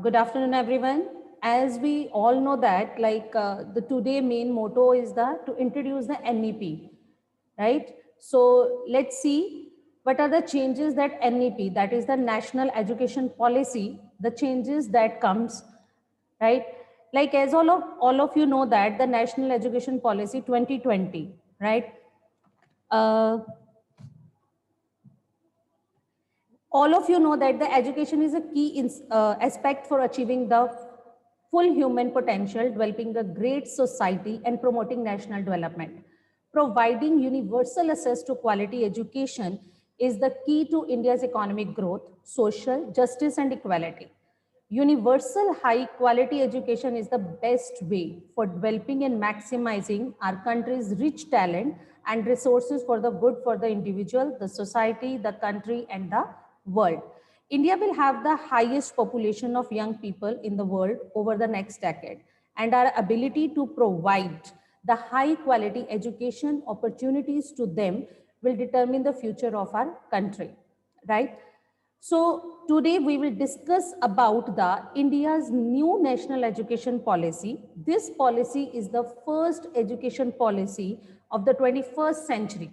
Good afternoon, everyone. As we all know that, the today main motto is to introduce the NEP, right? So let's see what are the changes that NEP, that is the National Education Policy, the changes that comes, right? Like as all of you know that the National Education Policy 2020, right? Uh, all of you know that the education is a key aspect for achieving the full human potential, developing a great society, and promoting national development. Providing universal access to quality education is the key to India's economic growth, social justice, and equality. Universal high quality education is the best way for developing and maximizing our country's rich talent and resources for the good for the individual, the society, the country, and the world. India will have the highest population of young people in the world over the next decade, and our ability to provide the high quality education opportunities to them will determine the future of our country, right? So today we will discuss about the India's new national education policy. This policy is the first education policy of the 21st century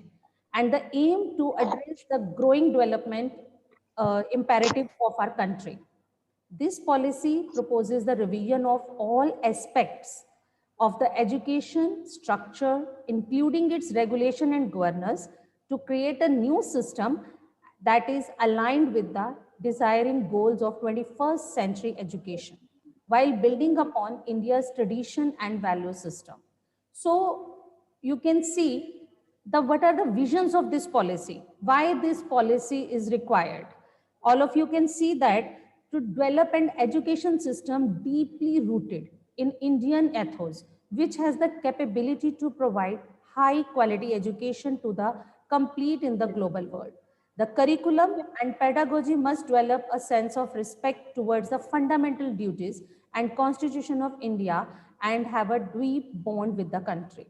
and the aim to address the growing development imperative of our country. This policy proposes the revision of all aspects of the education structure, including its regulation and governance, to create a new system that is aligned with the desiring goals of 21st century education, while building upon India's tradition and value system. So you can see what are the visions of this policy, why this policy is required. All of you can see that to develop an education system deeply rooted in Indian ethos, which has the capability to provide high quality education to the complete in the global world. The curriculum and pedagogy must develop a sense of respect towards the fundamental duties and Constitution of India and have a deep bond with the country.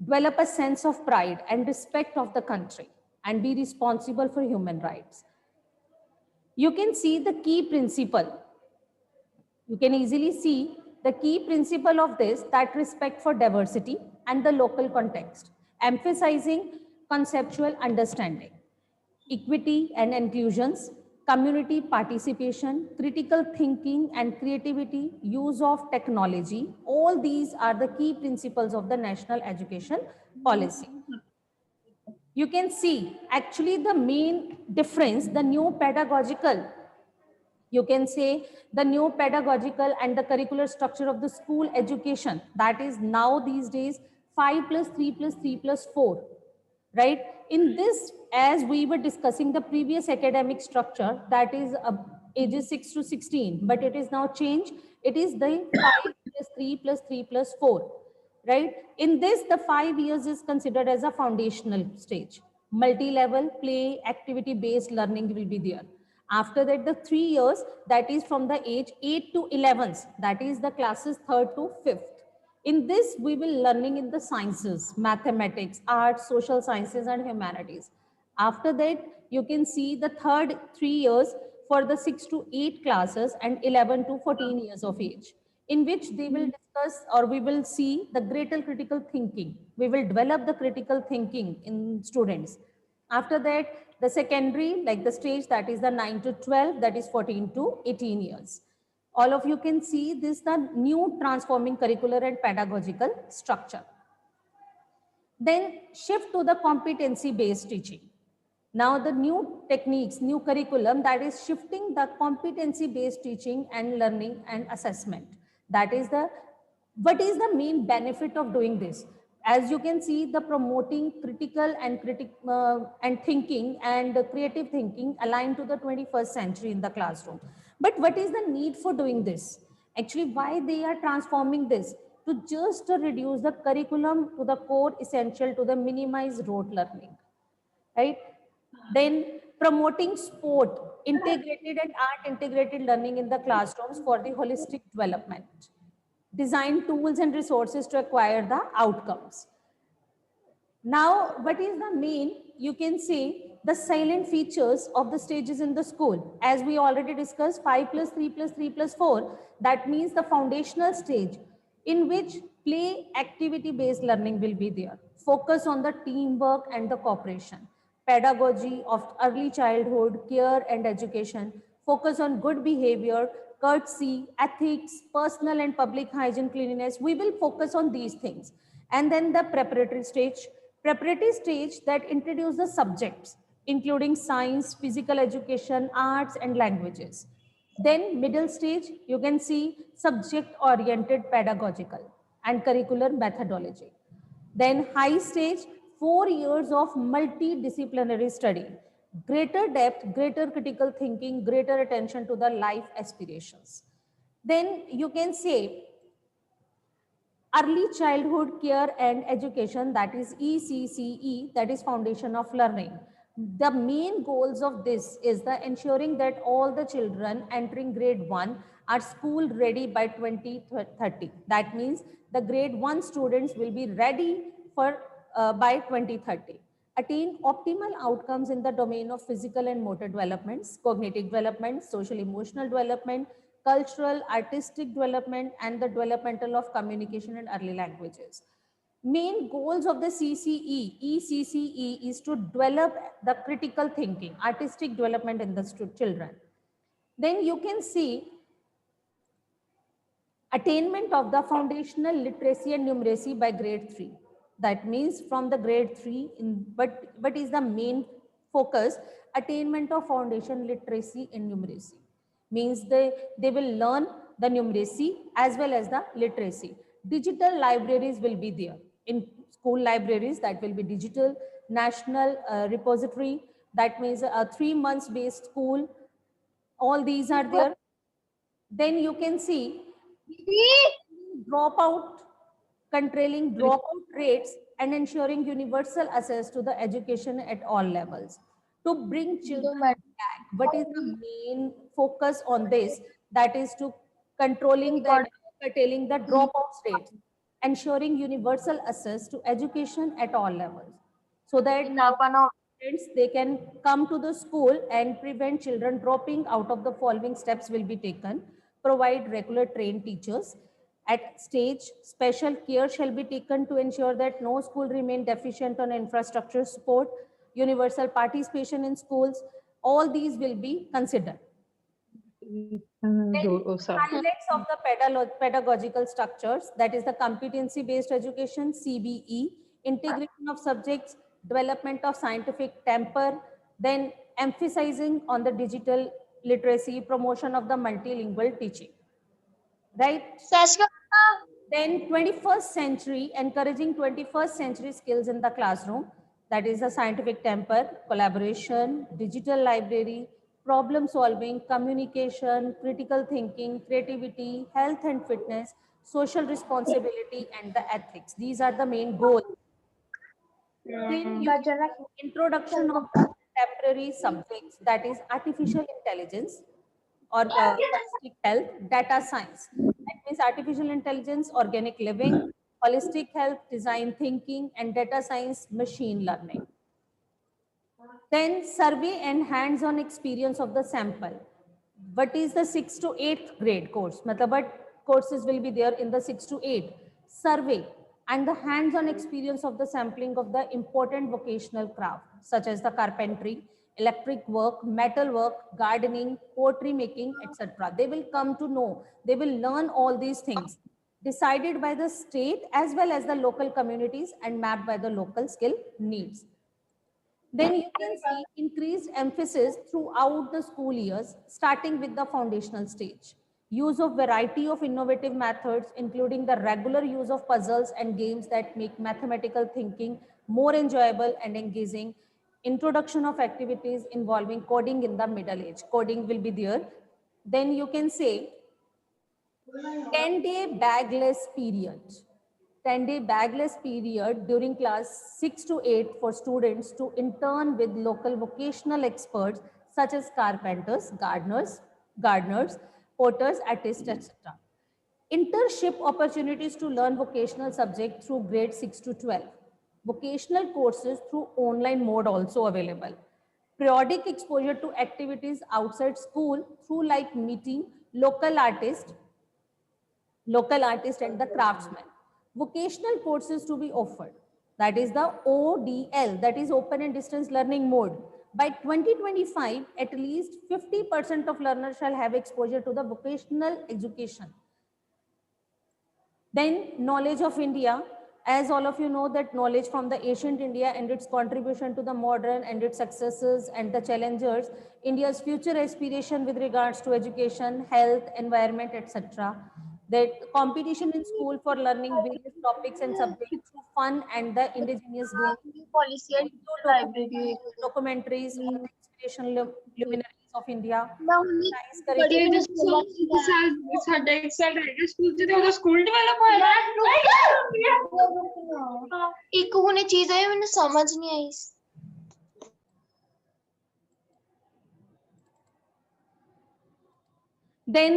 Develop a sense of pride and respect of the country and be responsible for human rights. You can see the key principle. You can easily see the key principle of this, that respect for diversity and the local context, emphasizing conceptual understanding, equity and inclusions, community participation, critical thinking and creativity, use of technology. All these are the key principles of the national education policy. You can see actually the main difference, the new pedagogical, you can say the new pedagogical and the curricular structure of the school education, that is now these days 5 plus 3 plus 3 plus 4, right? In this, as we were discussing the previous academic structure, that is ages 6 to 16, but it is now changed. It is the 5 plus 3 plus 3 plus 4, right? In this, the 5 years is considered as a foundational stage. Multi-level play, activity-based learning will be there. After that, the 3 years, that is from the age 8 to 11th, that is the classes 3rd to 5th. In this, we will learning in the sciences, mathematics, arts, social sciences, and humanities. After that, you can see the third 3 years for the 6 to 8 classes and 11 to 14 years of age, in which they will discuss or we will see the greater critical thinking. We will develop the critical thinking in students. After that, the secondary, like the stage, that is the 9 to 12, that is 14 to 18 years. All of you can see this, the new transforming curricular and pedagogical structure. Then shift to the competency based teaching. Now the new techniques, new curriculum, that is shifting the competency based teaching and learning and assessment. That is the, what is the main benefit of doing this? As you can see, the promoting critical and thinking and creative thinking aligned to the 21st century in the classroom. But what is the need for doing this? Actually, why they are transforming this? To just reduce the curriculum to the core essential to the minimize rote learning, right? Then promoting sport, integrated and art integrated learning in the classrooms for the holistic development. Design tools and resources to acquire the outcomes. Now, what is the main, you can say the salient features of the stages in the school. As we already discussed, 5 plus 3 plus 3 plus 4, that means the foundational stage in which play activity based learning will be there. Focus on the teamwork and the cooperation. Pedagogy of early childhood, care and education. Focus on good behavior, courtesy, ethics, personal and public hygiene, cleanliness. We will focus on these things. And then the preparatory stage that introduce the subjects, including science, physical education, arts, and languages. Then middle stage, you can see subject-oriented pedagogical and curricular methodology. Then high stage, 4 years of multidisciplinary study, greater depth, greater critical thinking, greater attention to the life aspirations. Then you can say early childhood care and education, that is ECCE, that is foundation of learning. The main goals of this is the ensuring that all the children entering grade 1 are school ready by 2030. That means the grade 1 students will be ready for by 2030. Attain optimal outcomes in the domain of physical and motor developments, cognitive development, social emotional development, cultural, artistic development, and the developmental of communication and early languages. Main goals of the ECCE is to develop the critical thinking, artistic development in the children. Then you can see attainment of the foundational literacy and numeracy by grade 3. That means from the grade 3, what is the main focus? Attainment of foundation literacy and numeracy. Means they will learn the numeracy as well as the literacy. Digital libraries will be there. In school libraries, that will be digital, national repository, that means a 3 months based school. All these are there. Then you can see dropout, controlling dropout rates and ensuring universal access to the education at all levels. To bring children back, what is the main focus on this? That is to controlling the curtailing the dropout rates, ensuring universal access to education at all levels, so that they can come to the school and prevent children dropping out. Of the following steps will be taken: provide regular trained teachers. At stage, special care shall be taken to ensure that no school remain deficient on infrastructure support, universal participation in schools. All these will be considered. Highlights of the pedagogical structures, that is the competency based education, CBE, integration of subjects, development of scientific temper, then emphasizing on the digital literacy, promotion of the multilingual teaching, right? Then 21st century, encouraging 21st century skills in the classroom, that is the scientific temper, collaboration, digital library, problem solving, communication, critical thinking, creativity, health and fitness, social responsibility, and the ethics. These are the main goals. Then you introduction of the contemporary subjects, that is artificial intelligence or holistic health, data science. That means artificial intelligence, organic living, holistic health, design thinking, and data science, machine learning. Then survey and hands-on experience of the sample. What is the 6th to 8th grade course? Matlab, what courses will be there in the 6 to 8? Survey and the hands-on experience of the sampling of the important vocational craft, such as the carpentry, electric work, metal work, gardening, pottery making, etc. They will come to know, they will learn all these things, decided by the state as well as the local communities and mapped by the local skill needs. Then you can see increased emphasis throughout the school years, starting with the foundational stage. Use of variety of innovative methods, including the regular use of puzzles and games that make mathematical thinking more enjoyable and engaging. Introduction of activities involving coding in the middle age. Coding will be there. Then you can say 10-day bagless period. 10-day bagless period during class 6 to 8 for students to intern with local vocational experts such as carpenters, gardeners, potters, artists, etc. Internship opportunities to learn vocational subject through grade 6 to 12. Vocational courses through online mode also available. periodic exposure to activities outside school through like meeting local artists and the craftsmen. Vocational courses to be offered, that is the ODL, that is open and distance learning mode. By 2025, at least 50% of learners shall have exposure to the vocational education. Then knowledge of India, as all of you know that knowledge from the ancient India and its contribution to the modern and its successes and the challengers, India's future aspiration with regards to education, health, environment, etc. That competition in school for learning various topics and subjects through fun and the indigenous games, documentaries on the inspirational luminaries of India, science curriculum. ਸਾਡਾ ਇੱਕ ਸਾਲ ਰਹਿ ਗਿਆ school ਚ ਤੇ ਉਹਦਾ school develop ਹੋਇਆ ਇੱਕ ਹੁਣੇ ਚੀਜ਼ ਆਈ ਮੈਨੂੰ ਸਮਝ ਨਹੀਂ ਆਈ Then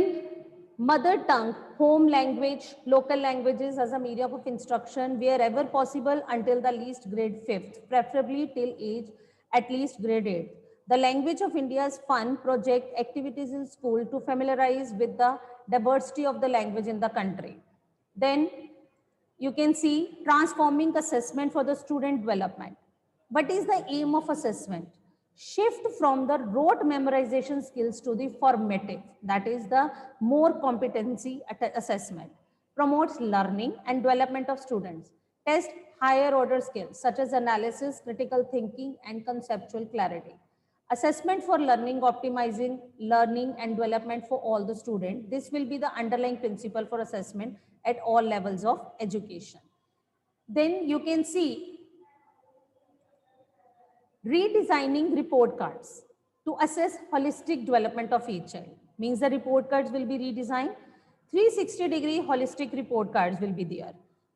mother tongue, home language, local languages as a medium of instruction wherever possible until the least grade 5th, preferably till age at least grade 8th. The language of India's fun project activities in school to familiarize with the diversity of the language in the country. Then you can see transforming assessment for the student development. What is the aim of assessment? Shift from the rote memorization skills to the formative, that is the more competency assessment. Promotes learning and development of students. Test higher order skills such as analysis, critical thinking, and conceptual clarity. Assessment for learning, optimizing learning and development for all the students. This will be the underlying principle for assessment at all levels of education. Then you can see redesigning report cards to assess holistic development of each child. Means the report cards will be redesigned. 360-degree holistic report cards will be there.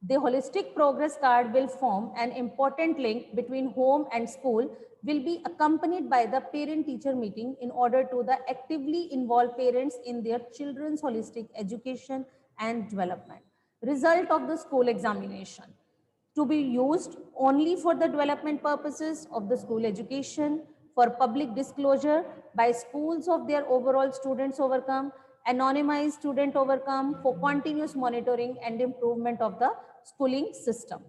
The holistic progress card will form an important link between home and school, will be accompanied by the parent-teacher meeting in order to the actively involve parents in their children's holistic education and development. Result of the school examination to be used only for the development purposes of the school education, for public disclosure by schools of their overall students overcome, anonymized student overcome, for continuous monitoring and improvement of the schooling system.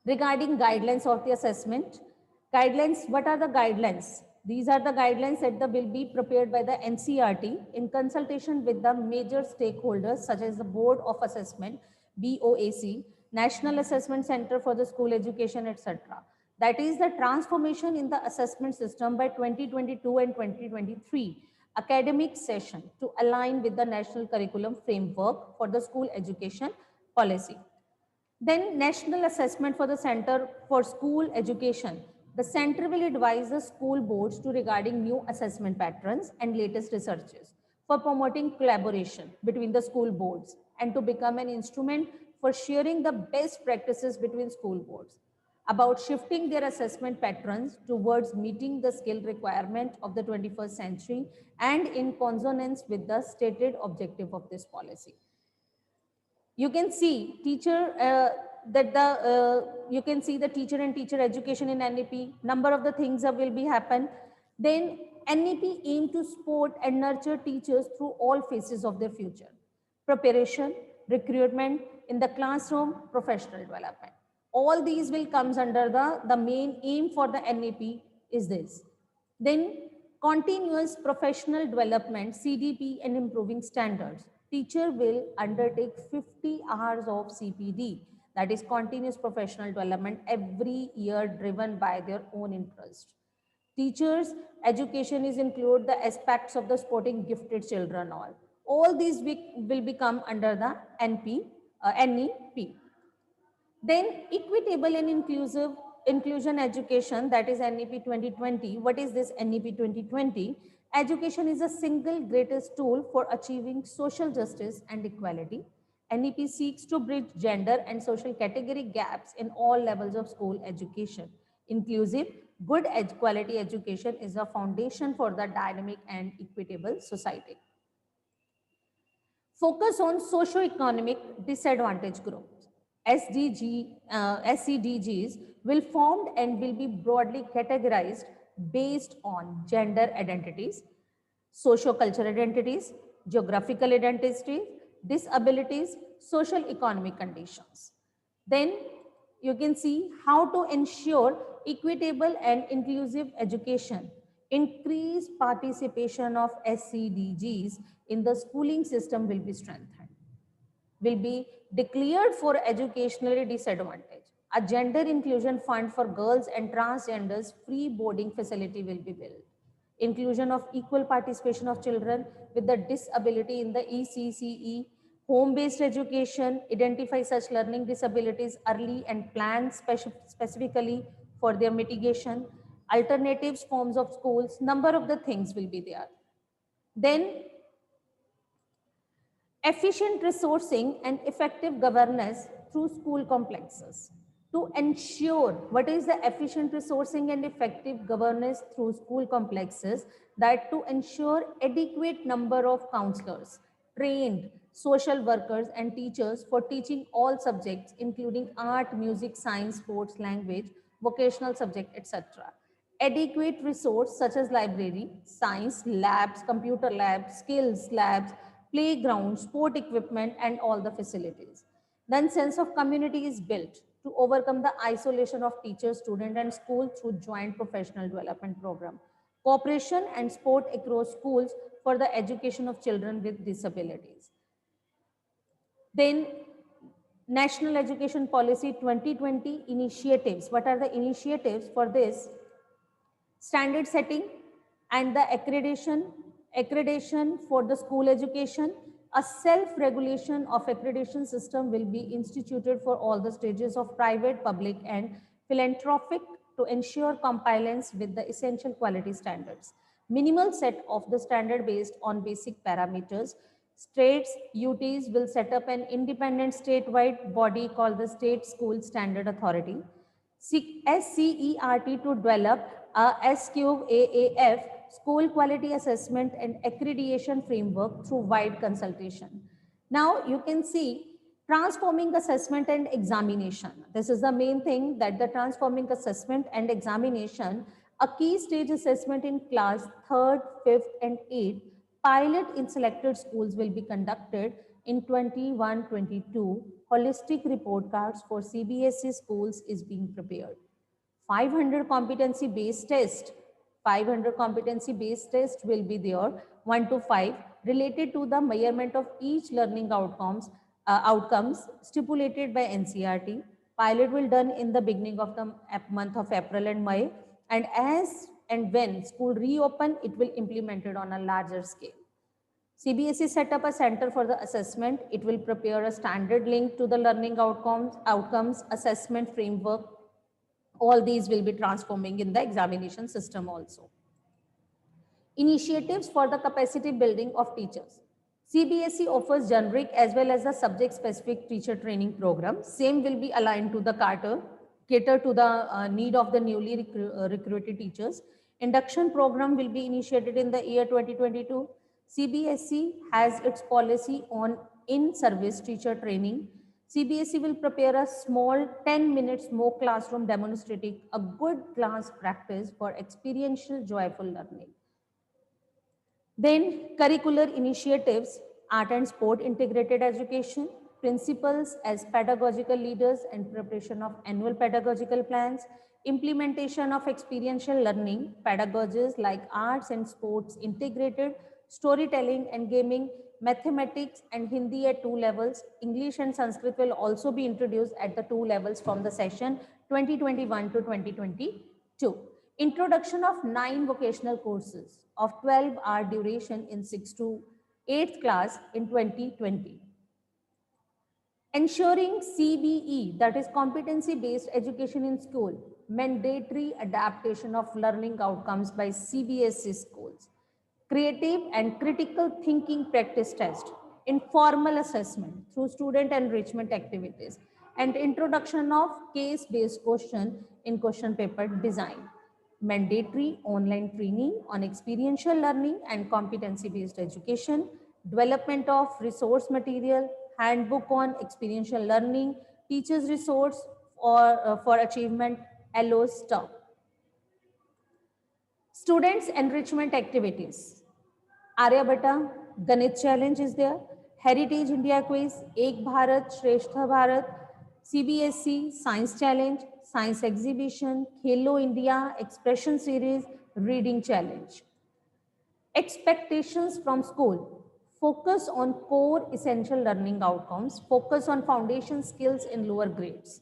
Regarding guidelines of the assessment, guidelines, what are the guidelines? These are the guidelines that will be prepared by the NCERT in consultation with the major stakeholders such as the Board of Assessment, BOAC, National Assessment Center for the School Education, etc. That is the transformation in the assessment system by 2022 and 2023 academic session to align with the national curriculum framework for the school education policy. Then national assessment for the Center for School Education. The center will advise the school boards to regarding new assessment patterns and latest researches for promoting collaboration between the school boards and to become an instrument for sharing the best practices between school boards about shifting their assessment patterns towards meeting the skill requirement of the 21st century and in consonance with the stated objective of this policy. You can see teacher you can see the teacher and teacher education in NEP. Number of the things that will be happen. Then NEP aim to support and nurture teachers through all phases of their future. Preparation, recruitment in the classroom, professional development. All these will comes under the main aim for the NEP is this. Then continuous professional development, CDP, and improving standards. Teacher will undertake 50 hours of CPD, that is continuous professional development, every year driven by their own interest. Teachers' education is include the aspects of the supporting gifted children all these will become under the NEP. Then equitable and inclusion education, that is NEP 2020. What is this NEP 2020? Education is a single greatest tool for achieving social justice and equality. NEP seeks to bridge gender and social category gaps in all levels of school education. Inclusive, good quality education is a foundation for the dynamic and equitable society. Focus on socio-economic disadvantaged groups. SCDGs will formed and will be broadly categorized based on gender identities, socio-cultural identities, geographical identities, disabilities, social economic conditions. Then you can see how to ensure equitable and inclusive education, increase participation of SCDGs in the schooling system will be strengthened, will be declared for educationally disadvantaged. A gender inclusion fund for girls and transgenders free boarding facility will be built. Inclusion of equal participation of children with the disability in the ECCE, home-based education, identify such learning disabilities early and plan specifically for their mitigation, alternatives forms of schools, number of the things will be there. Then efficient resourcing and effective governance through school complexes. To ensure what is the efficient resourcing and effective governance through school complexes, that to ensure adequate number of counselors, trained social workers and teachers for teaching all subjects including art, music, science, sports, language, vocational subject, etc. Adequate resource such as library, science labs, computer labs, skills labs, playground, sport equipment, and all the facilities. Then sense of community is built to overcome the isolation of teachers, student, and school through joint professional development program. Cooperation and sport across schools for the education of children with disabilities. Then National Education Policy 2020 initiatives. What are the initiatives for this? Standard setting and the accreditation for the school education. A self-regulation of accreditation system will be instituted for all the stages of private, public, and philanthropic to ensure compliance with the essential quality standards. Minimal set of the standard based on basic parameters. States, UTs will set up an independent statewide body called the State School Standard Authority. SCERT to develop a SQAAF school quality assessment and accreditation framework through wide consultation. Now you can see transforming assessment and examination. This is the main thing, that the transforming assessment and examination, a key stage assessment in class 3rd, 5th and 8th, pilot in selected schools will be conducted in 21-22. Holistic report cards for CBSE schools is being prepared. 500 competency based test. 500 competency based test will be there, 1 to 5, related to the measurement of each learning outcomes stipulated by NCERT. Pilot will done in the beginning of the month of April and May, and as and when school reopen, it will implemented on a larger scale. CBSE set up a center for the assessment. It will prepare a standard link to the learning outcomes assessment framework. All these will be transforming in the examination system also. Initiatives for the capacity building of teachers. CBSE offers generic as well as the subject-specific teacher training program. Same will be aligned to the cater to the need of the newly recruited teachers. Induction program will be initiated in the year 2022. CBSE has its policy on in-service teacher training. CBSE will prepare a small 10 minutes mock classroom demonstrating a good class practice for experiential joyful learning. Then curricular initiatives, art and sport integrated education, principals as pedagogical leaders and preparation of annual pedagogical plans, implementation of experiential learning, pedagogies like arts and sports integrated, storytelling and gaming, mathematics and Hindi at 2 levels. English and Sanskrit will also be introduced at the 2 levels from the session 2021 to 2022. Introduction of 9 vocational courses of 12-hour duration in 6th to 8th class in 2020. Ensuring CBE, that is competency-based education in school, mandatory adaptation of learning outcomes by CBSE schools, creative and critical thinking practice test, informal assessment through student enrichment activities, and introduction of case-based question in question paper design. Mandatory online training on experiential learning and competency-based education, development of resource material, handbook on experiential learning, teachers resource for achievement allows stop. Students enrichment activities. Aryabhatta, Ganit challenge is there. Heritage India quiz, Ek Bharat, Shrestha Bharat, CBSE, Science challenge, Science exhibition, Khelo India, Expression series, Reading challenge. Expectations from school. Focus on core essential learning outcomes. Focus on foundation skills in lower grades.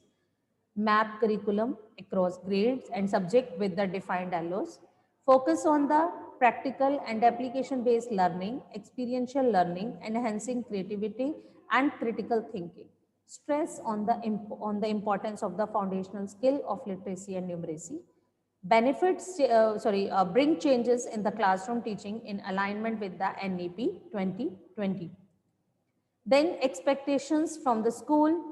Map curriculum across grades and subject with the defined allos. Focus on the practical and application-based learning, experiential learning, enhancing creativity and critical thinking. Stress on the importance of the foundational skill of literacy and numeracy. Benefits, bring changes in the classroom teaching in alignment with the NEP 2020. Then expectations from the school.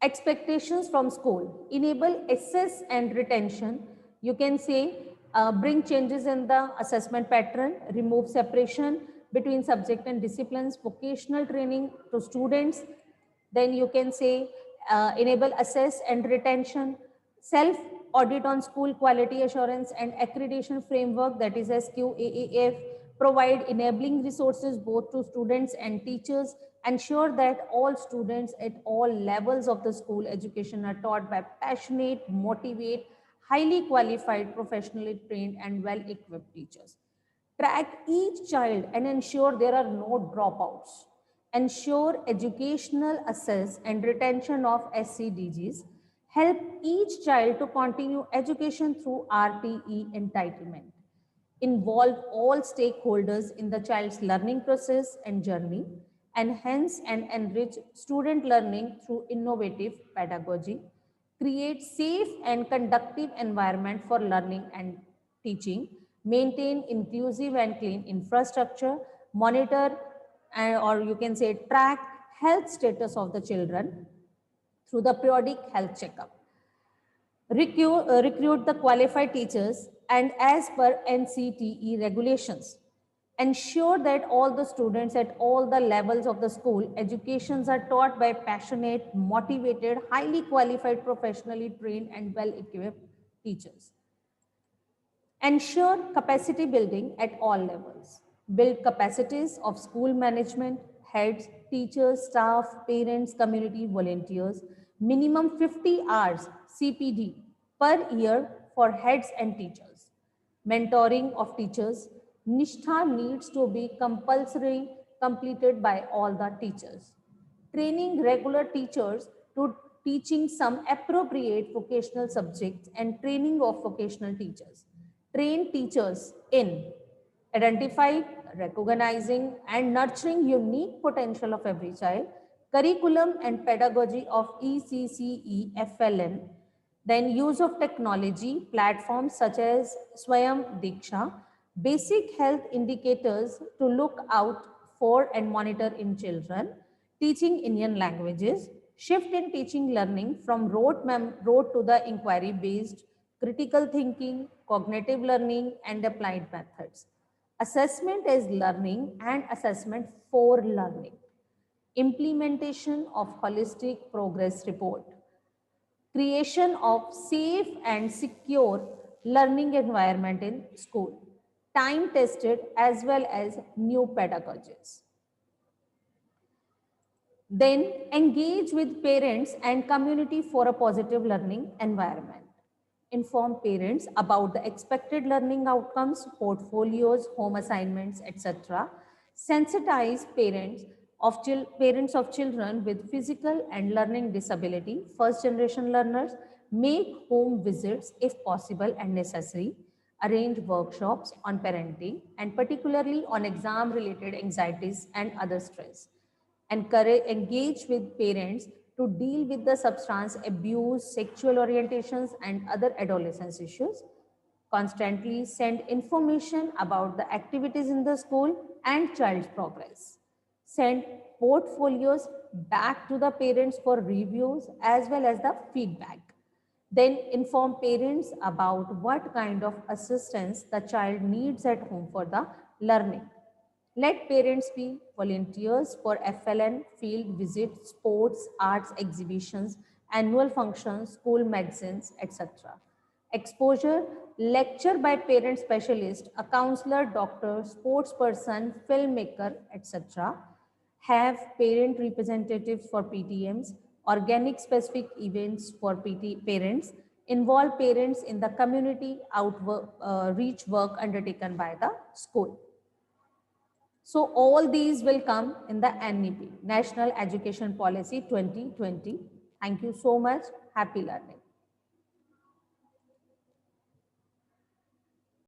Expectations from school. Enable assess and retention. You can say bring changes in the assessment pattern, remove separation between subject and disciplines, vocational training to students. Then you can say enable assess and retention, self audit on school quality assurance and accreditation framework, that is SQAAF, provide enabling resources both to students and teachers, ensure that all students at all levels of the school education are taught by passionate, motivate, highly qualified, professionally trained and well-equipped teachers. Track each child and ensure there are no dropouts. Ensure educational access and retention of SCDGs. Help each child to continue education through RTE entitlement. Involve all stakeholders in the child's learning process and journey. Enhance and enrich student learning through innovative pedagogy. Create safe and conducive environment for learning and teaching. Maintain inclusive and clean infrastructure. Monitor or you can say track health status of the children through the periodic health checkup. Recruit the qualified teachers and as per NCTE regulations. Ensure that all the students at all the levels of the school educations are taught by passionate, motivated, highly qualified, professionally trained and well-equipped teachers. Ensure capacity building at all levels. Build capacities of school management, heads, teachers, staff, parents, community volunteers. Minimum 50 hours CPD per year for heads and teachers. Mentoring of teachers. Nishtha needs to be compulsory completed by all the teachers. Training regular teachers to teaching some appropriate vocational subjects and training of vocational teachers. Train teachers in identifying, recognizing and nurturing unique potential of every child, curriculum and pedagogy of ECCE-FLN, then use of technology platforms such as Swayam Diksha, basic health indicators to look out for and monitor in children, teaching Indian languages, shift in teaching learning from rote to the inquiry based, critical thinking, cognitive learning and applied methods. Assessment as learning and assessment for learning. Implementation of holistic progress report. Creation of safe and secure learning environment in school. Time tested as well as new pedagogies. Then engage with parents and community for a positive learning environment. Inform parents about the expected learning outcomes, portfolios, home assignments, etc. Sensitize parents of children with physical and learning disability, first generation learners. Make home visits if possible and necessary. Arrange workshops on parenting and particularly on exam related anxieties and other stress. Engage with parents to deal with the substance abuse, sexual orientations, and other adolescence issues. Constantly send information about the activities in the school and child's progress. Send portfolios back to the parents for reviews as well as the feedback. Then inform parents about what kind of assistance the child needs at home for the learning. Let parents be volunteers for FLN, field visits, sports, arts exhibitions, annual functions, school magazines, etc. Exposure, lecture by parent specialist, a counselor, doctor, sports person, filmmaker, etc. Have parent representatives for PTMs, organic specific events for parents, involve parents in the community outreach work undertaken by the school. So all these will come in the NEP, National Education Policy 2020. Thank you so much. Happy learning.